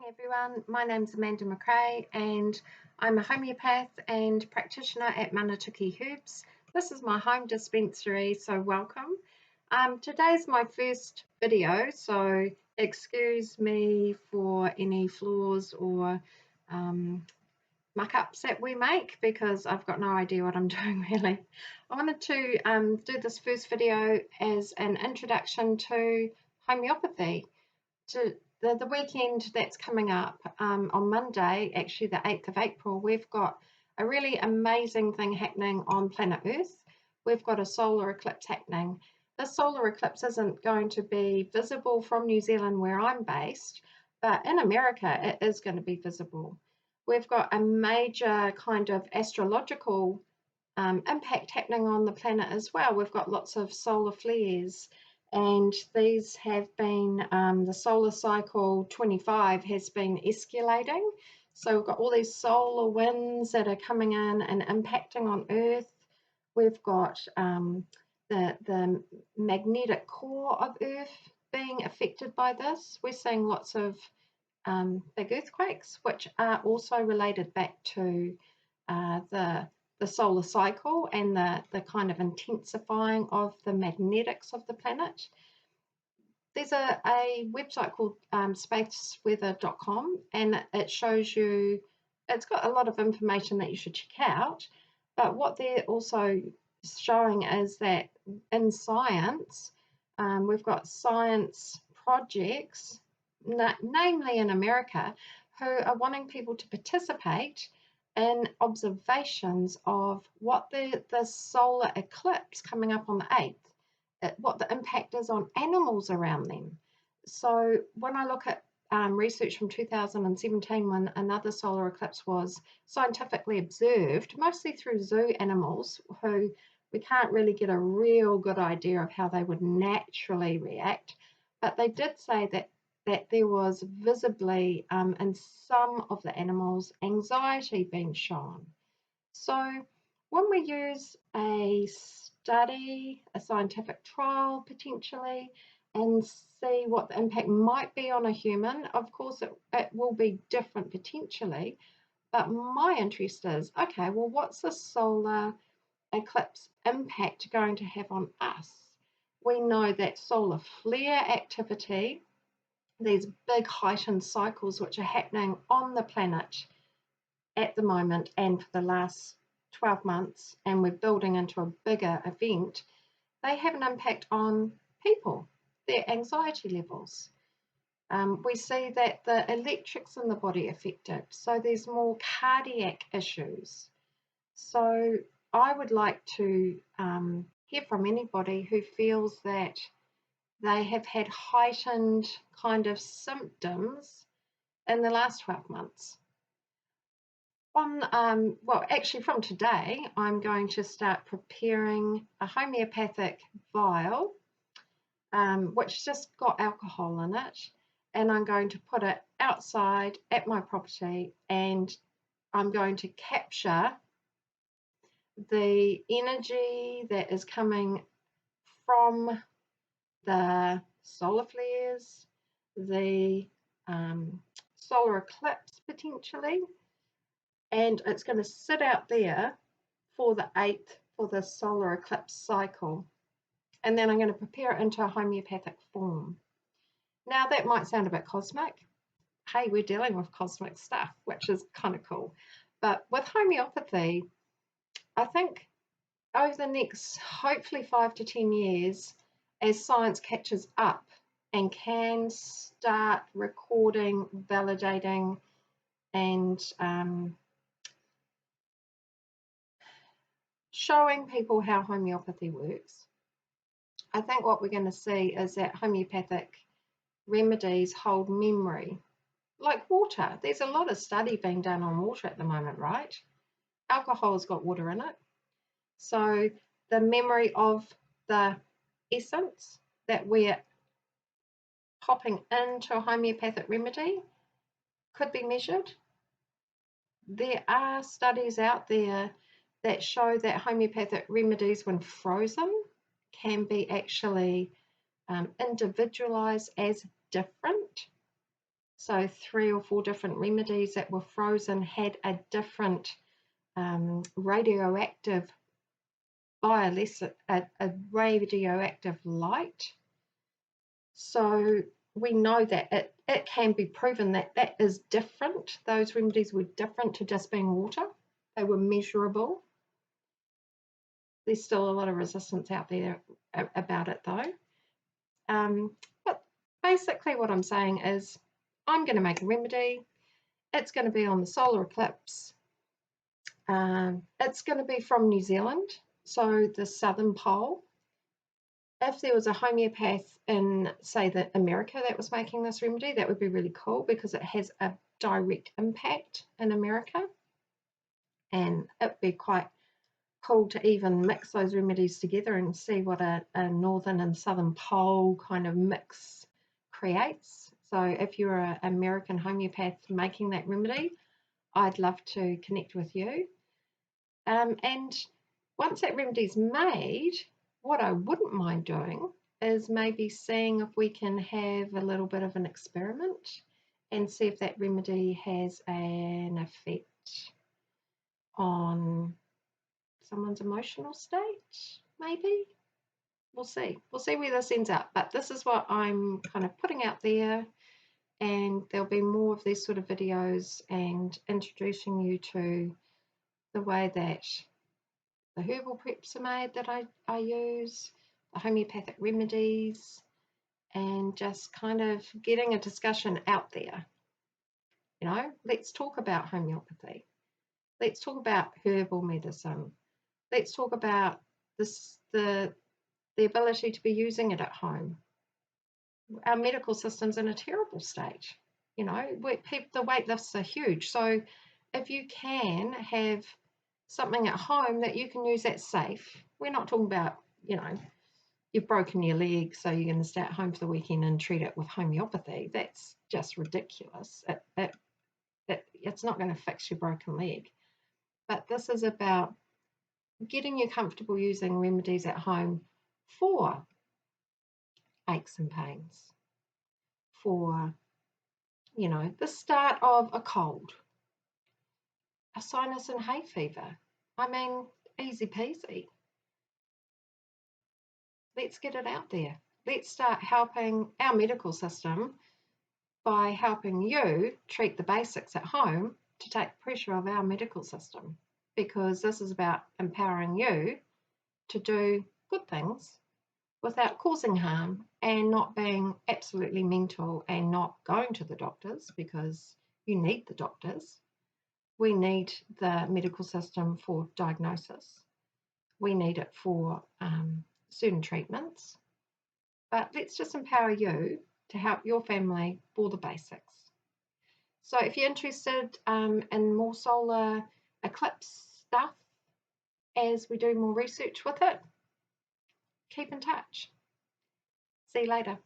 Everyone, my name's Amanda Macrae and I'm a homeopath and practitioner at Manatuki Herbs. This is my home dispensary, so welcome. Today's my first video, so excuse me for any flaws or muck-ups that we make because I've got no idea what I'm doing really. I wanted to do this first video as an introduction to homeopathy. The weekend that's coming up on Monday, actually the 8th of April, we've got a really amazing thing happening on planet Earth. We've got a solar eclipse happening. The solar eclipse isn't going to be visible from New Zealand where I'm based, but in America it is going to be visible. We've got a major kind of astrological impact happening on the planet as well. We've got lots of solar flares, and these have been, the solar cycle 25 has been escalating. So we've got all these solar winds that are coming in and impacting on Earth. We've got the magnetic core of Earth being affected by this. We're seeing lots of big earthquakes, which are also related back to the solar cycle and the kind of intensifying of the magnetics of the planet. There's a website called spaceweather.com, and it shows you, it's got a lot of information that you should check out, but what they're also showing is that in science, we've got science projects, namely in America, who are wanting people to participate in observations of what the solar eclipse coming up on the 8th, what the impact is on animals around them. So when I look at research from 2017, when another solar eclipse was scientifically observed, mostly through zoo animals, who we can't really get a real good idea of how they would naturally react, but they did say that there was visibly in some of the animals anxiety being shown. So when we use a study, a scientific trial potentially, and see what the impact might be on a human, of course it will be different potentially, but my interest is, okay, well, what's the solar eclipse impact going to have on us? We know that solar flare activity, these big heightened cycles which are happening on the planet at the moment and for the last 12 months, and we're building into a bigger event, they have an impact on people, their anxiety levels. We see that the electrics in the body are affected, so there's more cardiac issues. So I would like to hear from anybody who feels that they have had heightened kind of symptoms in the last 12 months. Well, actually from today, I'm going to start preparing a homeopathic vial, which just got alcohol in it, and I'm going to put it outside at my property, and I'm going to capture the energy that is coming from the solar flares, the solar eclipse potentially, and it's going to sit out there for the 8th, for the solar eclipse cycle, and then I'm going to prepare it into a homeopathic form. Now that might sound a bit cosmic. Hey, we're dealing with cosmic stuff, which is kind of cool, but with homeopathy, I think over the next hopefully 5 to 10 years, as science catches up and can start recording, validating, and showing people how homeopathy works, I think what we're going to see is that homeopathic remedies hold memory, like water. There's a lot of study being done on water at the moment, right? Alcohol's got water in it. So the memory of the essence that we're popping into a homeopathic remedy could be measured. There are studies out there that show that homeopathic remedies, when frozen, can be actually individualized as different. So 3 or 4 different remedies that were frozen had a different radioactive a radioactive light. So we know that it can be proven that that is different. Those remedies were different to just being water. They were measurable. There's still a lot of resistance out there about it though. But basically what I'm saying is I'm going to make a remedy. It's going to be on the solar eclipse. It's going to be from New Zealand, so the southern pole. If there was a homeopath in, say, America that was making this remedy, that would be really cool because it has a direct impact in America. And it'd be quite cool to even mix those remedies together and see what a northern and southern pole kind of mix creates. So if you're an American homeopath making that remedy, I'd love to connect with you. And once that remedy's made, what I wouldn't mind doing is maybe seeing if we can have a little bit of an experiment and see if that remedy has an effect on someone's emotional state, maybe. We'll see. We'll see where this ends up. But this is what I'm kind of putting out there, and there'll be more of these sort of videos and introducing you to the way that the herbal preps are made that I use, the homeopathic remedies, and just kind of getting a discussion out there. You know, let's talk about homeopathy. Let's talk about herbal medicine. Let's talk about the ability to be using it at home. Our medical system's in a terrible state. You know, the wait lists are huge. So if you can have something at home that you can use that's safe, we're not talking about, you know, you've broken your leg, so you're going to stay at home for the weekend and treat it with homeopathy. That's just ridiculous. It's not going to fix your broken leg. But this is about getting you comfortable using remedies at home for aches and pains, for, you know, the start of a cold, a sinus and hay fever. I mean, easy peasy. Let's get it out there. Let's start helping our medical system by helping you treat the basics at home to take pressure off our medical system, because this is about empowering you to do good things without causing harm and not being absolutely mental and not going to the doctors, because you need the doctors. We need the medical system for diagnosis. We need it for certain treatments. But let's just empower you to help your family for the basics. So if you're interested in more solar eclipse stuff, as we do more research with it, keep in touch. See you later.